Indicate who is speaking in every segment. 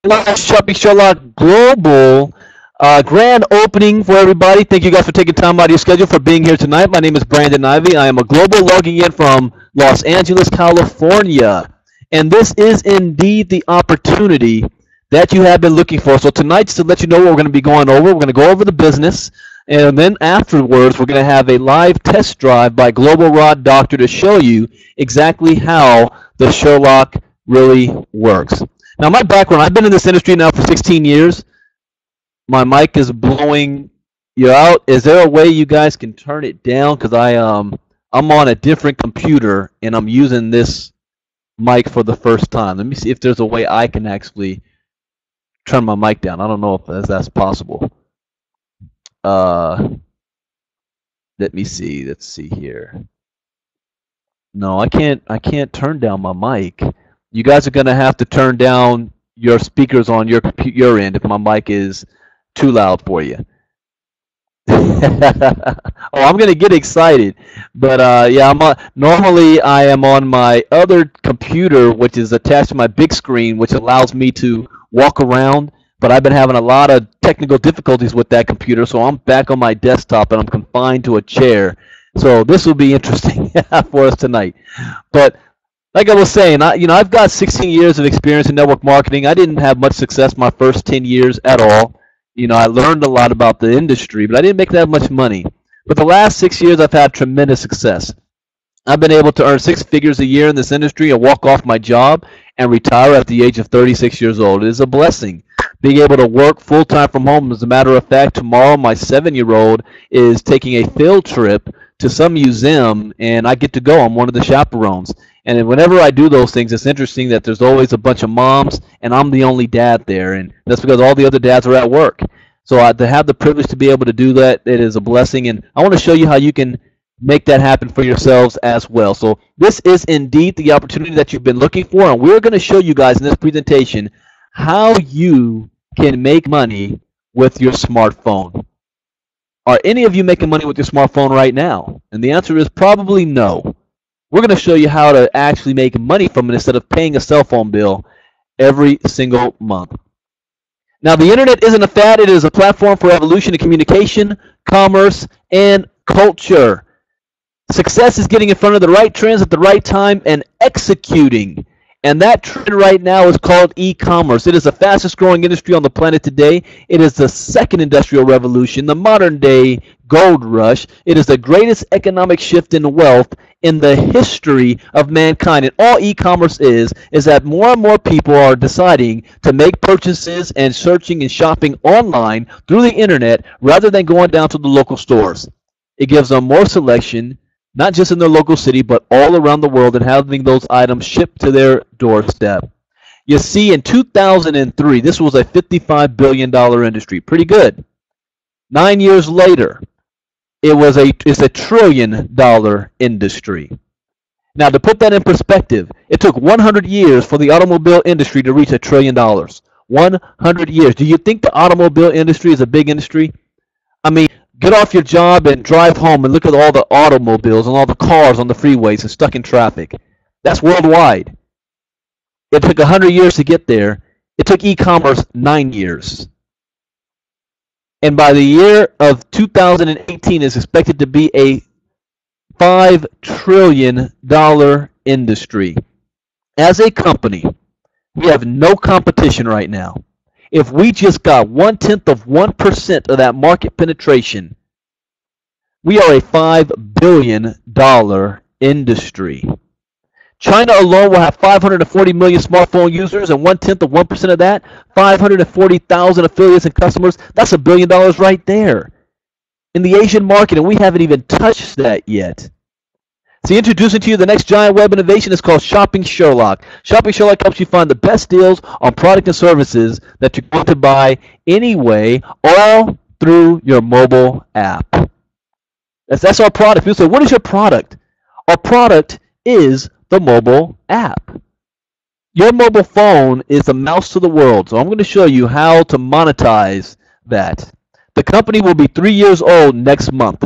Speaker 1: Live Shopping Sherlock Global grand opening for everybody. Thank you guys for taking time out of your schedule for being here tonight. My name is Brandon Ivey. I am a global logging in from Los Angeles, California. And this is indeed the opportunity that you have been looking for. So tonight's to let you know what we're going to be going over. We're going to go over the business. And then afterwards, we're going to have a live test drive by Global Rod Doctor to show you exactly how the Sherlock really works. Now, my background, I've been in this industry now for 16 years. My mic is blowing you out. Is there a way you guys can turn it down? Because I'm on a different computer, and I'm using this mic for the first time. Let me see if there's a way I can actually turn my mic down. I don't know if that's possible. Let me see. Let's see here. No, I can't turn down my mic. You guys are gonna have to turn down your speakers on your end if my mic is too loud for you. Oh, I'm gonna get excited, but yeah, normally I am on my other computer, which is attached to my big screen, which allows me to walk around. But I've been having a lot of technical difficulties with that computer, so I'm back on my desktop and I'm confined to a chair. So this will be interesting for us tonight. But like I was saying, I've got 16 years of experience in network marketing. I didn't have much success my first 10 years at all. I learned a lot about the industry, but I didn't make that much money. But the last 6 years, I've had tremendous success. I've been able to earn six figures a year in this industry and walk off my job and retire at the age of 36 years old. It is a blessing being able to work full-time from home. As a matter of fact, tomorrow my 7-year-old is taking a field trip to some museum, and I get to go. I'm one of the chaperones. And whenever I do those things, it's interesting that there's always a bunch of moms, and I'm the only dad there, and that's because all the other dads are at work. So to have the privilege to be able to do that, it is a blessing, and I want to show you how you can make that happen for yourselves as well. So this is indeed the opportunity that you've been looking for, and we're going to show you guys in this presentation how you can make money with your smartphone. Are any of you making money with your smartphone right now? And the answer is probably no. We're going to show you how to actually make money from it instead of paying a cell phone bill every single month. Now, the internet isn't a fad. It is a platform for evolution in communication, commerce, and culture. Success is getting in front of the right trends at the right time and executing. And that trend right now is called e-commerce. It is the fastest growing industry on the planet today. It is the second industrial revolution, the modern day gold rush. It is the greatest economic shift in wealth in the history of mankind. And all e-commerce is that more and more people are deciding to make purchases and searching and shopping online through the internet rather than going down to the local stores. It gives them more selection, not just in their local city, but all around the world, and having those items shipped to their doorstep. You see, in 2003, this was a $55 billion industry. Pretty good. 9 years later, it's a $1 trillion industry. Now, to put that in perspective, it took 100 years for the automobile industry to reach $1 trillion. 100 years. Do you think the automobile industry is a big industry? I mean, get off your job and drive home and look at all the automobiles and all the cars on the freeways and stuck in traffic. That's worldwide. It took 100 years to get there. It took e-commerce 9 years. And by the year of 2018, it's expected to be a $5 trillion industry. As a company, we have no competition right now. If we just got 0.1% of that market penetration, we are a $5 billion industry. China alone will have 540 million smartphone users, and 0.1% of that, 540,000 affiliates and customers. That's $1 billion right there. In the Asian market, and we haven't even touched that yet. See, introducing to you the next giant web innovation is called Shopping Sherlock. Shopping Sherlock helps you find the best deals on product and services that you're going to buy anyway, all through your mobile app. That's our product. People say, what is your product? Our product is the mobile app. Your mobile phone is the mouse to the world, so I'm going to show you how to monetize that. The company will be 3 years old next month.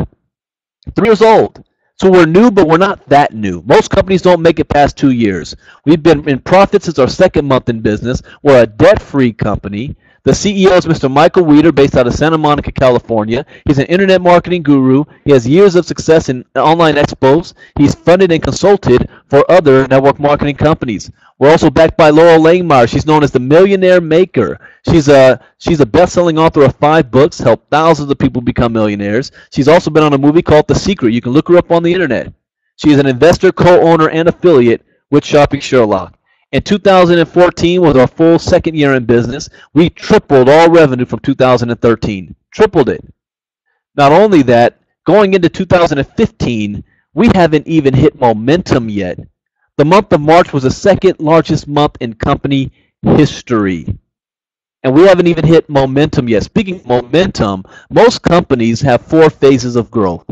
Speaker 1: 3 years old. So we're new, but we're not that new. Most companies don't make it past 2 years. We've been in profit since our second month in business. We're a debt-free company. The CEO is Mr. Michael Weeder, based out of Santa Monica, California. He's an internet marketing guru. He has years of success in online expos. He's funded and consulted for other network marketing companies. We're also backed by Laurel Langmeyer. She's known as the Millionaire Maker. She's a best-selling author of 5 books, helped thousands of people become millionaires. She's also been on a movie called The Secret. You can look her up on the internet. She is an investor, co-owner, and affiliate with Shopping Sherlock. In 2014 was our full second year in business. We tripled all revenue from 2013. Tripled it. Not only that, going into 2015, we haven't even hit momentum yet. The month of March was the second largest month in company history. And we haven't even hit momentum yet. Speaking of momentum, most companies have 4 phases of growth: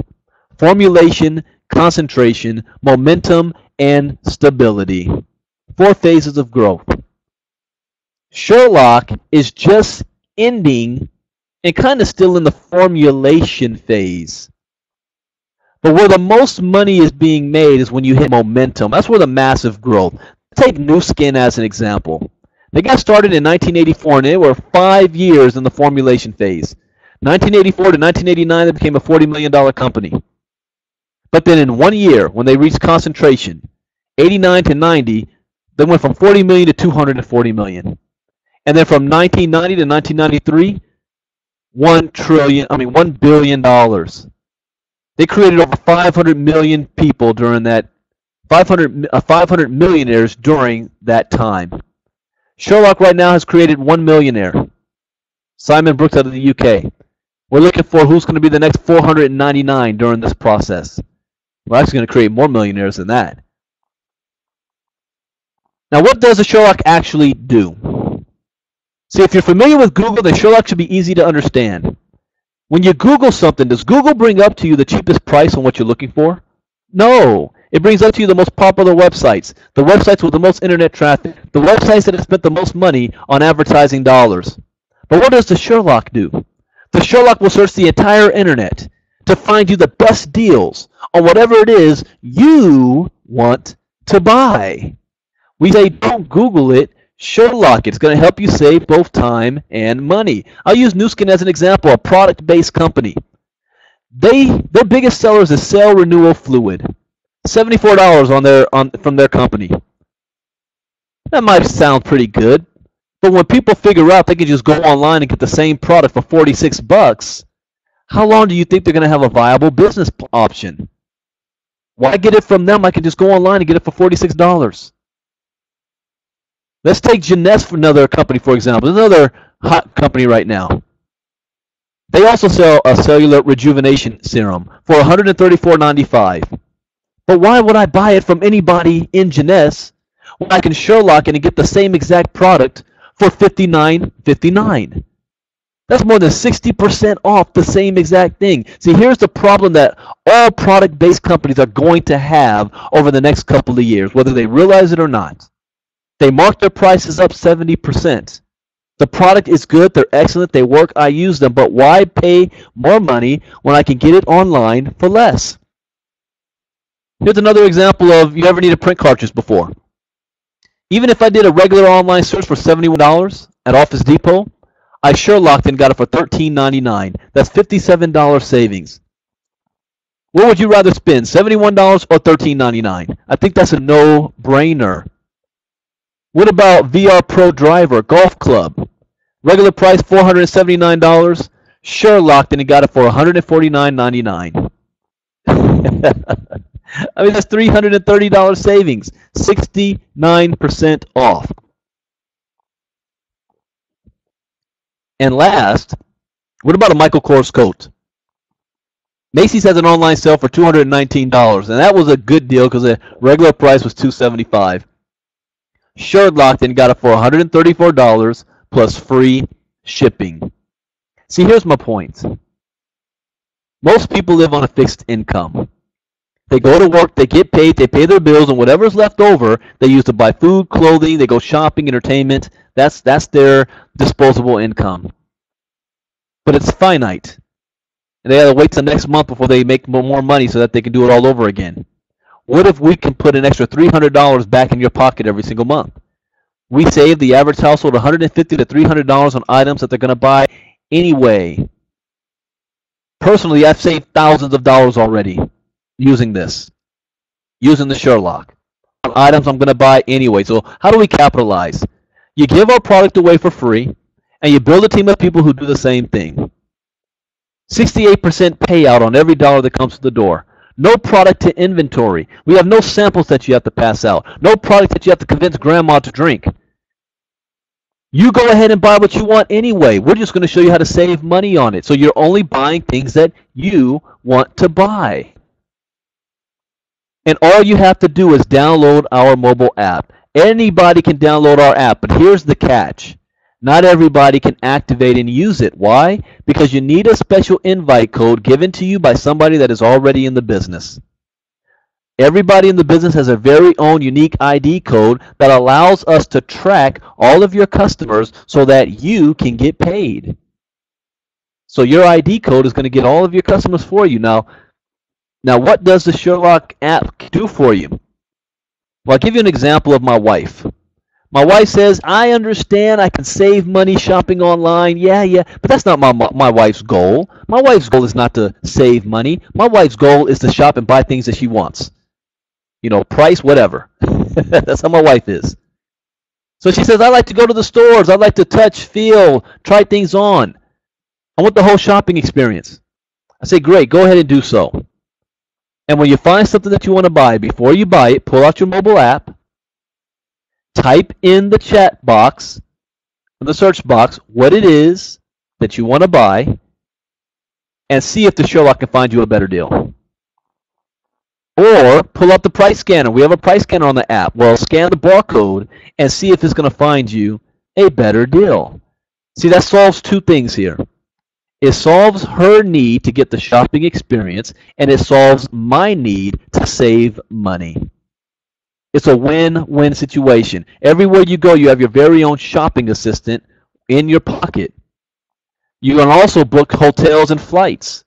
Speaker 1: formulation, concentration, momentum, and stability. 4 phases of growth. Sherlock is just ending and kind of still in the formulation phase. But where the most money is being made is when you hit momentum. That's where the massive growth. Take Nu Skin as an example. They got started in 1984, and they were 5 years in the formulation phase. 1984 to 1989, they became a $40 million company. But then in 1 year, when they reached concentration, 89 to 90, they went from 40 million to 240 million. And then from 1990 to 1993, $1 billion. They created over 500 million people during that, 500 millionaires during that time. Sherlock right now has created 1 millionaire. Simon Brooks out of the UK. We're looking for who's going to be the next 499 during this process. We're actually going to create more millionaires than that. Now, what does a Sherlock actually do? See, if you're familiar with Google, then Sherlock should be easy to understand. When you Google something, does Google bring up to you the cheapest price on what you're looking for? No. It brings up to you the most popular websites, the websites with the most internet traffic, the websites that have spent the most money on advertising dollars. But what does the Sherlock do? The Sherlock will search the entire internet to find you the best deals on whatever it is you want to buy. We say don't Google it, Sherlock. It's going to help you save both time and money. I'll use Nu Skin as an example, a product-based company. Their biggest seller is a cell renewal fluid. $74 from their company. That might sound pretty good, but when people figure out they can just go online and get the same product for $46, how long do you think they're going to have a viable business option? Why get it from them? I can just go online and get it for $46. Let's take Jeunesse for another company, for example. Another hot company right now. They also sell a cellular rejuvenation serum for $134.95. But why would I buy it from anybody in Jeunesse when I can Sherlock it and get the same exact product for $59.59? That's more than 60% off the same exact thing. See, here's the problem that all product-based companies are going to have over the next couple of years, whether they realize it or not. They mark their prices up 70%. The product is good, they're excellent, they work, I use them, but why pay more money when I can get it online for less? Here's another example of you ever need a print cartridge before. Even if I did a regular online search for $71 at Office Depot, I Sherlocked and got it for $13.99. That's $57 savings. What would you rather spend, $71 or $13.99? I think that's a no-brainer. What about VR Pro Driver Golf Club? Regular price $479. Sherlocked and he got it for $149.99. I mean, that's $330 savings, 69% off. And last, what about a Michael Kors coat? Macy's has an online sale for $219, and that was a good deal because the regular price was $275. Sherlocked and got it for $134 plus free shipping. See, here's my point. Most people live on a fixed income. They go to work, they get paid, they pay their bills, and whatever's left over, they use to buy food, clothing, they go shopping, entertainment. That's their disposable income. But it's finite. and they got to wait till next month before they make more money so that they can do it all over again. What if we can put an extra $300 back in your pocket every single month? We save the average household $150 to $300 on items that they're going to buy anyway. Personally, I've saved thousands of dollars already using this, using the Sherlock, on items I'm going to buy anyway. So how do we capitalize? You give our product away for free, and you build a team of people who do the same thing. 68% payout on every dollar that comes to the door. No product to inventory. We have no samples that you have to pass out. No product that you have to convince grandma to drink. You go ahead and buy what you want anyway. We're just going to show you how to save money on it. So you're only buying things that you want to buy. And all you have to do is download our mobile app. Anybody can download our app, but here's the catch. Not everybody can activate and use it. Why? Because you need a special invite code given to you by somebody that is already in the business. Everybody in the business has a very own unique ID code that allows us to track all of your customers so that you can get paid. So your ID code is going to get all of your customers for you. Now what does the Sherlock app do for you? Well, I'll give you an example of my wife. My wife says, I understand I can save money shopping online. Yeah, but that's not my wife's goal. My wife's goal is not to save money. My wife's goal is to shop and buy things that she wants. You know, price, whatever. That's how my wife is. So she says, I like to go to the stores. I like to touch, feel, try things on. I want the whole shopping experience. I say, great, go ahead and do so. And when you find something that you want to buy, before you buy it, pull out your mobile app, type in the chat box, in the search box, what it is that you want to buy, and see if the Sherlock can find you a better deal. Or pull up the price scanner. We have a price scanner on the app. Well, scan the barcode and see if it's going to find you a better deal. See, that solves two things here. It solves her need to get the shopping experience, and it solves my need to save money. It's a win-win situation. Everywhere you go, you have your very own shopping assistant in your pocket. You can also book hotels and flights.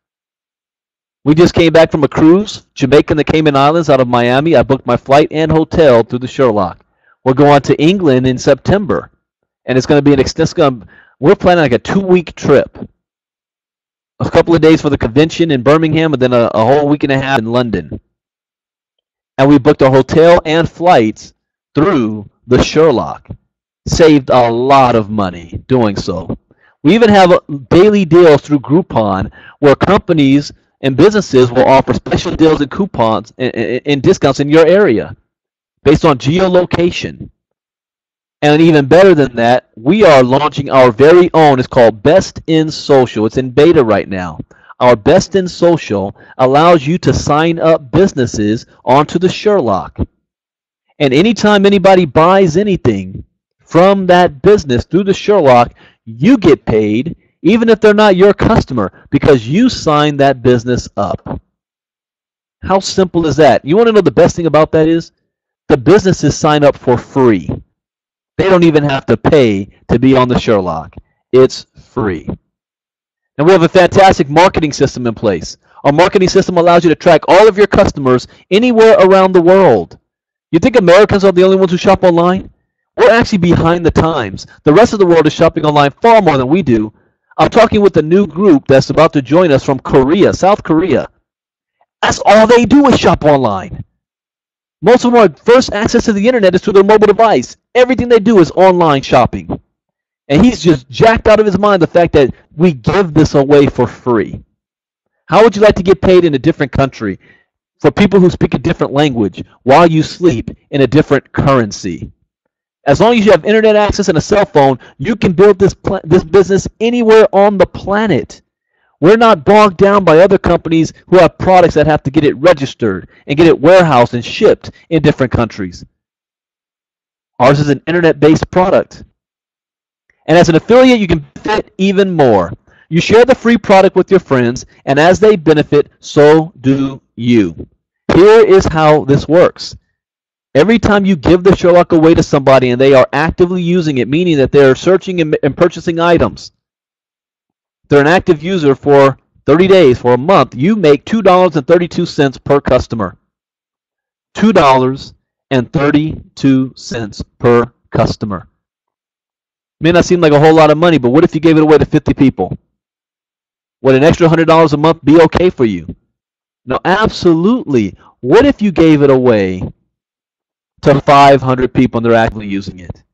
Speaker 1: We just came back from a cruise, Jamaica and the Cayman Islands out of Miami. I booked my flight and hotel through the Sherlock. We're going to England in September, and it's going to be an extensive. We're planning like a 2-week trip. A couple of days for the convention in Birmingham, and then a whole week and a half in London. And we booked a hotel and flights through the Sherlock. Saved a lot of money doing so. We even have daily deals through Groupon where companies and businesses will offer special deals and coupons and discounts in your area based on geolocation. And even better than that, we are launching our very own. It's called Best in Social. It's in beta right now. Our Best in Social allows you to sign up businesses onto the Sherlock. And anytime anybody buys anything from that business through the Sherlock, you get paid even if they're not your customer because you signed that business up. How simple is that? You want to know the best thing about that is? The businesses sign up for free. They don't even have to pay to be on the Sherlock. It's free. And we have a fantastic marketing system in place. Our marketing system allows you to track all of your customers anywhere around the world. You think Americans are the only ones who shop online? We're actually behind the times. The rest of the world is shopping online far more than we do. I'm talking with a new group that's about to join us from Korea, South Korea. That's all they do is shop online. Most of them are first access to the internet is through their mobile device. Everything they do is online shopping. And he's just jacked out of his mind the fact that we give this away for free. How would you like to get paid in a different country for people who speak a different language while you sleep in a different currency? As long as you have internet access and a cell phone, you can build this business anywhere on the planet. We're not bogged down by other companies who have products that have to get it registered and get it warehoused and shipped in different countries. Ours is an internet-based product. And as an affiliate, you can benefit even more. You share the free product with your friends, and as they benefit, so do you. Here is how this works. Every time you give the Sherlock away to somebody and they are actively using it, meaning that they're searching and purchasing items, they're an active user for 30 days for a month, you make $2.32 per customer. $2.32 per customer. May not seem like a whole lot of money, but what if you gave it away to 50 people? Would an extra $100 a month be okay for you? No, absolutely. What if you gave it away to 500 people and they're actively using it?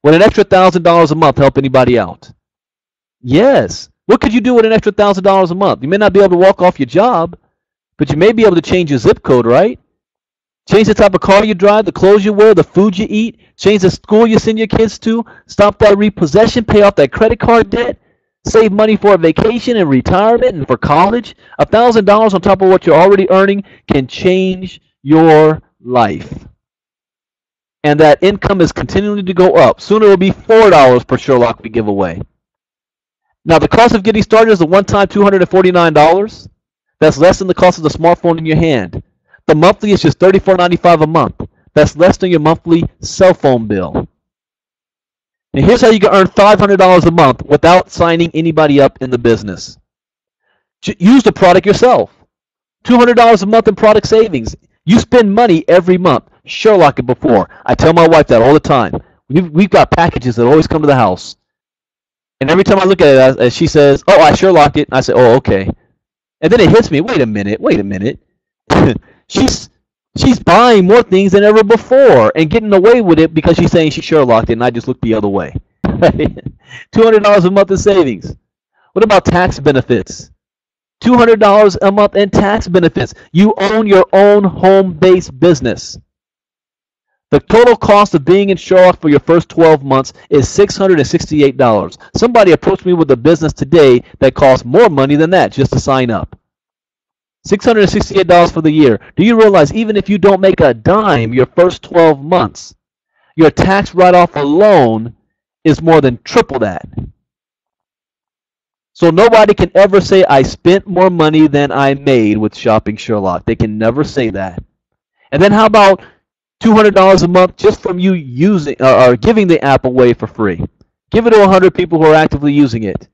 Speaker 1: Would an extra $1,000 a month help anybody out? Yes. What could you do with an extra $1,000 a month? You may not be able to walk off your job, but you may be able to change your zip code, right? Change the type of car you drive, the clothes you wear, the food you eat, change the school you send your kids to, stop that repossession, pay off that credit card debt, save money for a vacation and retirement and for college. $1,000 on top of what you're already earning can change your life. And that income is continuing to go up. Soon it will be $4 per Sherlock we give away. Now, the cost of getting started is a one-time $249. That's less than the cost of the smartphone in your hand. The monthly is just $34.95 a month. That's less than your monthly cell phone bill. And here's how you can earn $500 a month without signing anybody up in the business. Use the product yourself. $200 a month in product savings. You spend money every month. Sherlock it before. I tell my wife that all the time. We've got packages that always come to the house. And every time I look at it, she says, oh, I Sherlock it. I say, oh, okay. And then it hits me, wait a minute. She's buying more things than ever before and getting away with it because she's saying she Sherlocked it, and I just look the other way. $200 a month in savings. What about tax benefits? $200 a month in tax benefits. You own your own home-based business. The total cost of being in Sherlock for your first 12 months is $668. Somebody approached me with a business today that costs more money than that just to sign up. $668 for the year. Do you realize even if you don't make a dime your first 12 months, your tax write-off alone is more than triple that? So nobody can ever say, I spent more money than I made with Shopping Sherlock. They can never say that. And then how about $200 a month just from you using or giving the app away for free? Give it to 100 people who are actively using it.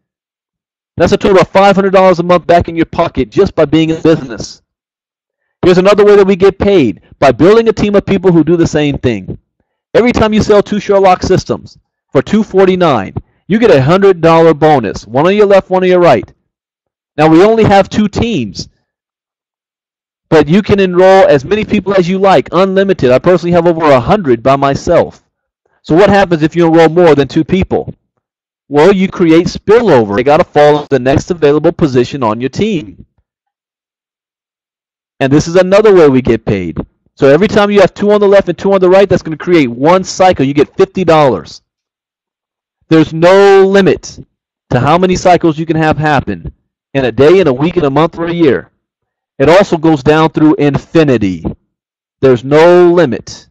Speaker 1: That's a total of $500 a month back in your pocket just by being in business. Here's another way that we get paid, by building a team of people who do the same thing. Every time you sell 2 Sherlock systems for $249, you get a $100 bonus, one on your left, one on your right. Now, we only have 2 teams, but you can enroll as many people as you like, unlimited. I personally have over 100 by myself. So what happens if you enroll more than 2 people? Well, you create spillover. They got to fall into the next available position on your team. And this is another way we get paid. So every time you have 2 on the left and 2 on the right, that's going to create 1 cycle. You get $50. There's no limit to how many cycles you can have happen in a day, in a week, in a month, or a year. It also goes down through infinity. There's no limit.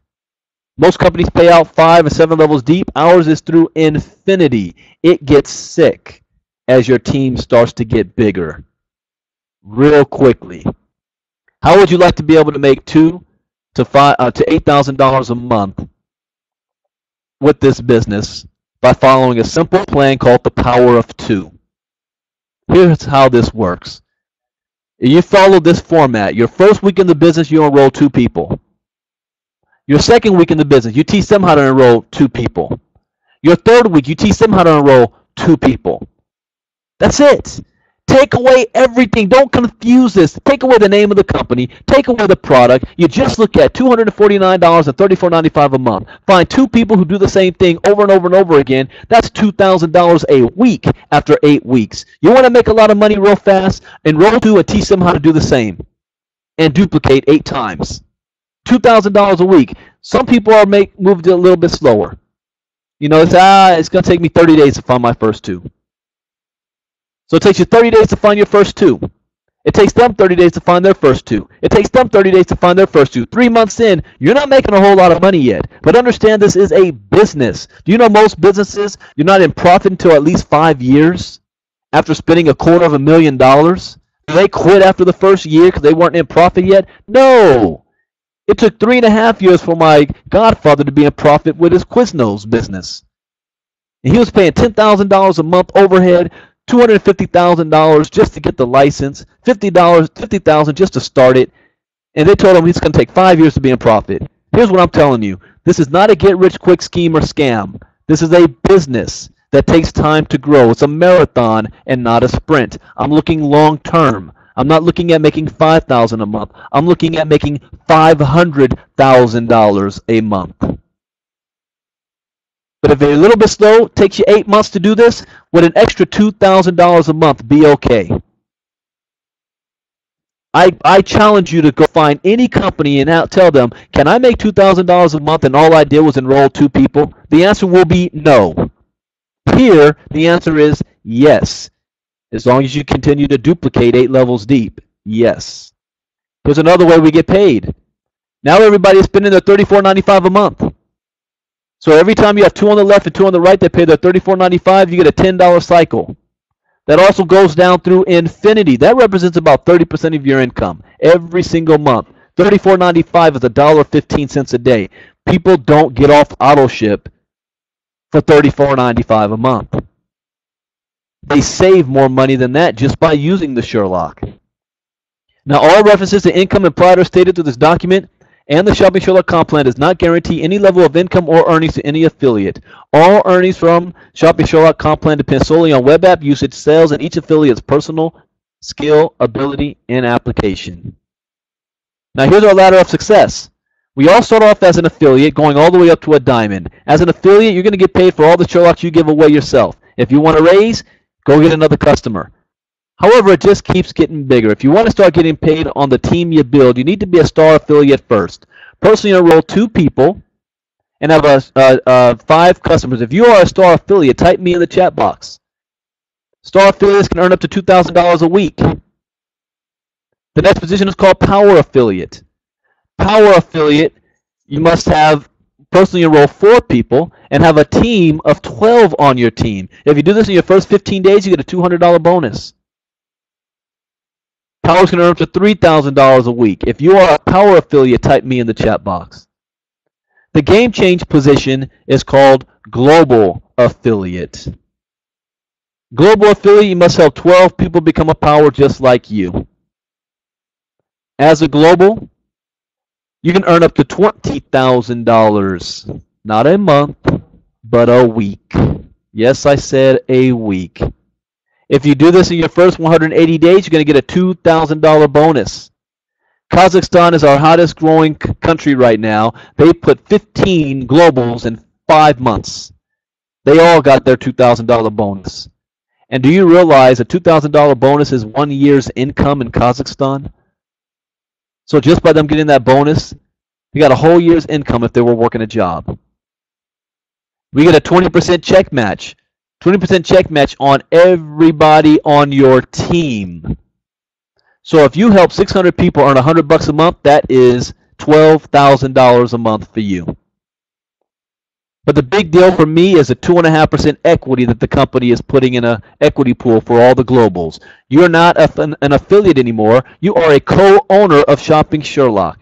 Speaker 1: Most companies pay out 5 and 7 levels deep. Ours is through infinity. It gets sick as your team starts to get bigger real quickly. How would you like to be able to make $2,000 to $8,000 a month with this business by following a simple plan called the Power of 2? Here's how this works. You follow this format. Your first week in the business, you enroll 2 people. Your second week in the business, you teach them how to enroll 2 people. Your third week, you teach them how to enroll 2 people. That's it. Take away everything. Don't confuse this. Take away the name of the company. Take away the product. You just look at $249 and $34.95 a month. Find 2 people who do the same thing over and over and over again. That's $2,000 a week after 8 weeks. You want to make a lot of money real fast? Enroll 2 and teach them how to do the same. And duplicate 8 times. $2,000 a week. Some people are moved a little bit slower. You know, it's going to take me 30 days to find my first 2. So it takes you 30 days to find your first 2. It takes them 30 days to find their first 2. It takes them 30 days to find their first 2. 3 months in, you're not making a whole lot of money yet. But understand this is a business. Do you know most businesses, you're not in profit until at least 5 years after spending $250,000? Do they quit after the first year because they weren't in profit yet? No. It took 3.5 years for my godfather to be in profit with his Quiznos business. And he was paying $10,000 a month overhead, $250,000 just to get the license, $50,000 just to start it, and they told him it's going to take 5 years to be in profit. Here's what I'm telling you. This is not a get-rich-quick scheme or scam. This is a business that takes time to grow. It's a marathon and not a sprint. I'm looking long-term. I'm not looking at making $5,000 a month. I'm looking at making $500,000 a month. But if you're a little bit slow, it takes you 8 months to do this, would an extra $2,000 a month be okay? I challenge you to go find any company and tell them, can I make $2,000 a month and all I did was enroll 2 people? The answer will be no. Here, the answer is yes. As long as you continue to duplicate 8 levels deep, yes. Here's another way we get paid. Now everybody's spending their $34.95 a month. So every time you have 2 on the left and 2 on the right, they pay their $34.95, you get a $10 cycle. That also goes down through infinity. That represents about 30% of your income every single month. $34.95 is $1.15 a day. People don't get off auto ship for $34.95 a month. They save more money than that just by using the Sherlock. Now, all references to income implied or stated through this document and the Shopping Sherlock comp plan does not guarantee any level of income or earnings to any affiliate. All earnings from Shopping Sherlock comp plan depend solely on web app usage, sales, and each affiliate's personal skill, ability, and application. Now here's our ladder of success. We all start off as an affiliate, going all the way up to a diamond. As an affiliate, you're going to get paid for all the Sherlocks you give away yourself. If you want to raise, go get another customer. However, it just keeps getting bigger. If you want to start getting paid on the team you build, you need to be a star affiliate first. Personally enroll 2 people and have 5 customers. If you are a star affiliate, type me in the chat box. Star affiliates can earn up to $2,000 a week. The next position is called power affiliate. Power affiliate, you must have personally enroll 4 people and have a team of 12 on your team. If you do this in your first 15 days, you get a $200 bonus. Power's going to earn up to $3,000 a week. If you are a power affiliate, type me in the chat box. The game change position is called global affiliate. Global affiliate, you must help 12 people become a power just like you. As a global, you can earn up to $20,000, not a month, but a week. Yes, I said a week. If you do this in your first 180 days, you're going to get a $2,000 bonus. Kazakhstan is our hottest growing country right now. They put 15 globals in 5 months. They all got their $2,000 bonus. And do you realize a $2,000 bonus is 1 year's income in Kazakhstan? So just by them getting that bonus, you got a whole year's income if they were working a job. We get a 20% check match. 20% check match on everybody on your team. So if you help 600 people earn $100 a month, that is $12,000 a month for you. But the big deal for me is the 2.5% equity that the company is putting in an equity pool for all the globals. You're not an affiliate anymore. You are a co-owner of Shopping Sherlock.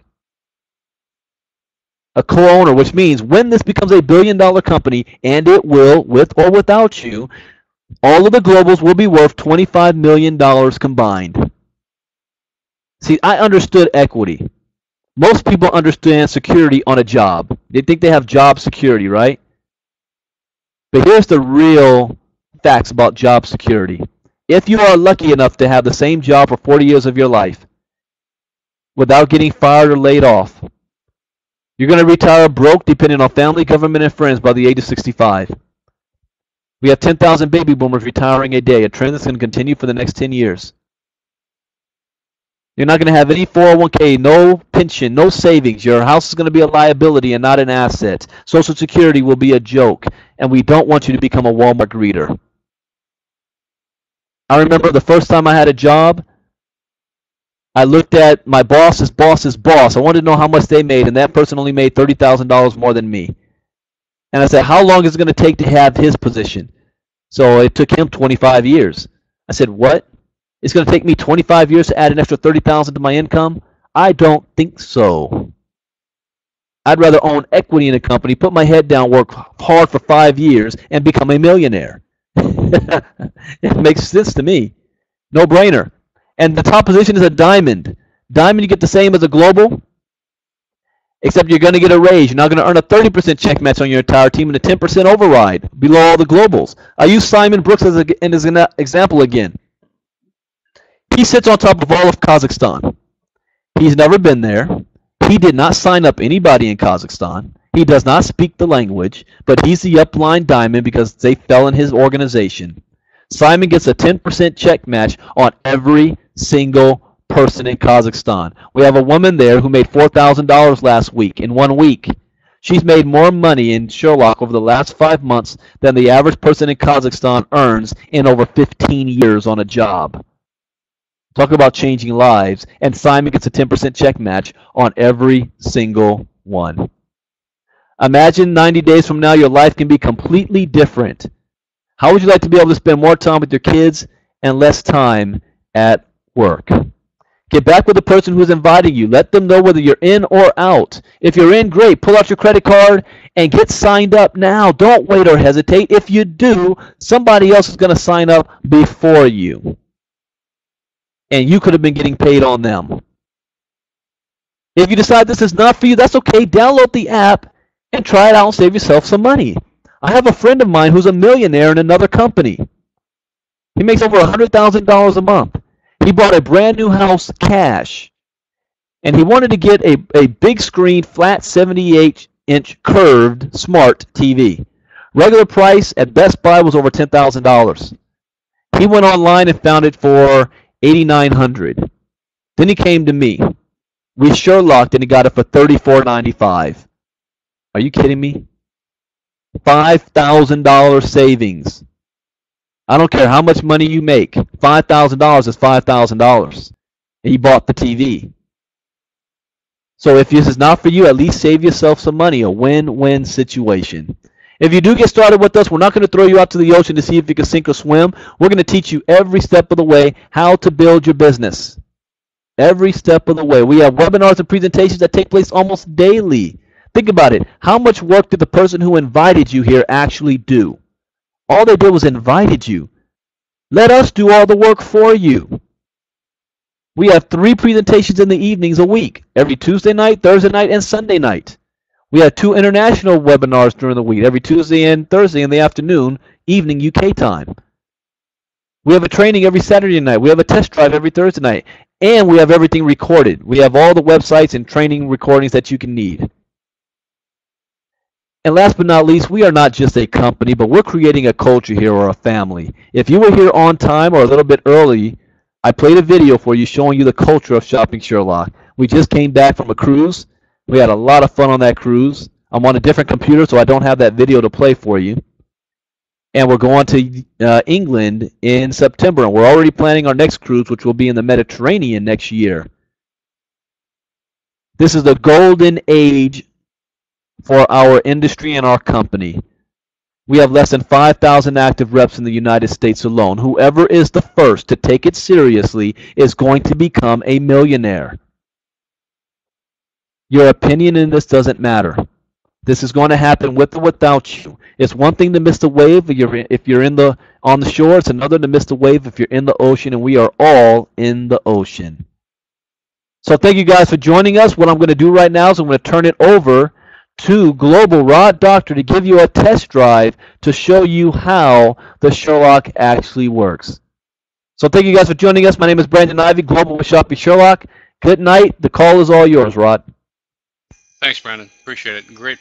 Speaker 1: A co-owner, which means when this becomes a billion-dollar company, and it will, with or without you, all of the globals will be worth $25 million combined. See, I understood equity. Most people understand security on a job. They think they have job security, right? But here's the real facts about job security. If you are lucky enough to have the same job for 40 years of your life without getting fired or laid off, you're going to retire broke depending on family, government, and friends by the age of 65. We have 10,000 baby boomers retiring a day, a trend that's going to continue for the next 10 years. You're not going to have any 401k, no pension, no savings. Your house is going to be a liability and not an asset. Social Security will be a joke, and we don't want you to become a Walmart greeter. I remember the first time I had a job, I looked at my boss's boss's boss. I wanted to know how much they made, and that person only made $30,000 more than me. And I said, how long is it going to take to have his position? So it took him 25 years. I said, what? It's going to take me 25 years to add an extra $30,000 to my income? I don't think so. I'd rather own equity in a company, put my head down, work hard for 5 years, and become a millionaire. It makes sense to me. No brainer. And the top position is a diamond. Diamond, you get the same as a global, except you're going to get a raise. You're not going to earn a 30% check match on your entire team and a 10% override below all the globals. I use Simon Brooks as an example again. He sits on top of all of Kazakhstan. He's never been there. He did not sign up anybody in Kazakhstan. He does not speak the language, but he's the upline diamond because they fell in his organization. Simon gets a 10% check match on every single person in Kazakhstan. We have a woman there who made $4,000 last week in 1 week. She's made more money in Sherlock over the last 5 months than the average person in Kazakhstan earns in over 15 years on a job. Talk about changing lives. And Simon gets a 10% check match on every single one. Imagine 90 days from now your life can be completely different. How would you like to be able to spend more time with your kids and less time at work? Get back with the person who's inviting you. Let them know whether you're in or out. If you're in, great. Pull out your credit card and get signed up now. Don't wait or hesitate. If you do, somebody else is going to sign up before you. And you could have been getting paid on them. If you decide this is not for you, that's okay. Download the app and try it out and save yourself some money. I have a friend of mine who's a millionaire in another company. He makes over $100,000 a month. He bought a brand new house cash. And he wanted to get a big screen, flat 78-inch curved smart TV. Regular price at Best Buy was over $10,000. He went online and found it for $8,900. Then he came to me. We Sherlocked and he got it for $34.95. Are you kidding me? $5,000 savings. I don't care how much money you make. $5,000 is $5,000. And he bought the TV. So if this is not for you, at least save yourself some money. A win-win situation. If you do get started with us, we're not going to throw you out to the ocean to see if you can sink or swim. We're going to teach you every step of the way how to build your business. Every step of the way. We have webinars and presentations that take place almost daily. Think about it. How much work did the person who invited you here actually do? All they did was invited you. Let us do all the work for you. We have 3 presentations in the evenings a week. Every Tuesday night, Thursday night, and Sunday night. We have 2 international webinars during the week, every Tuesday and Thursday in the afternoon, evening UK time. We have a training every Saturday night. We have a test drive every Thursday night. And we have everything recorded. We have all the websites and training recordings that you can need. And last but not least, we are not just a company, but we're creating a culture here or a family. If you were here on time or a little bit early, I played a video for you showing you the culture of Shopping Sherlock. We just came back from a cruise. We had a lot of fun on that cruise. I'm on a different computer, so I don't have that video to play for you. And we're going to England in September, and we're already planning our next cruise, which will be in the Mediterranean next year. This is the golden age for our industry and our company. We have less than 5,000 active reps in the United States alone. Whoever is the first to take it seriously is going to become a millionaire. Your opinion in this doesn't matter. This is going to happen with or without you. It's one thing to miss the wave if you're on the shore. It's another to miss the wave if you're in the ocean, and we are all in the ocean. So thank you guys for joining us. What I'm going to do right now is I'm going to turn it over to Global Rod Doctor to give you a test drive to show you how the Sherlock actually works. So thank you guys for joining us. My name is Brandon Ivey, Global with Shopping Sherlock. Good night. The call is all yours, Rod.
Speaker 2: Thanks, Brandon. Appreciate it. Great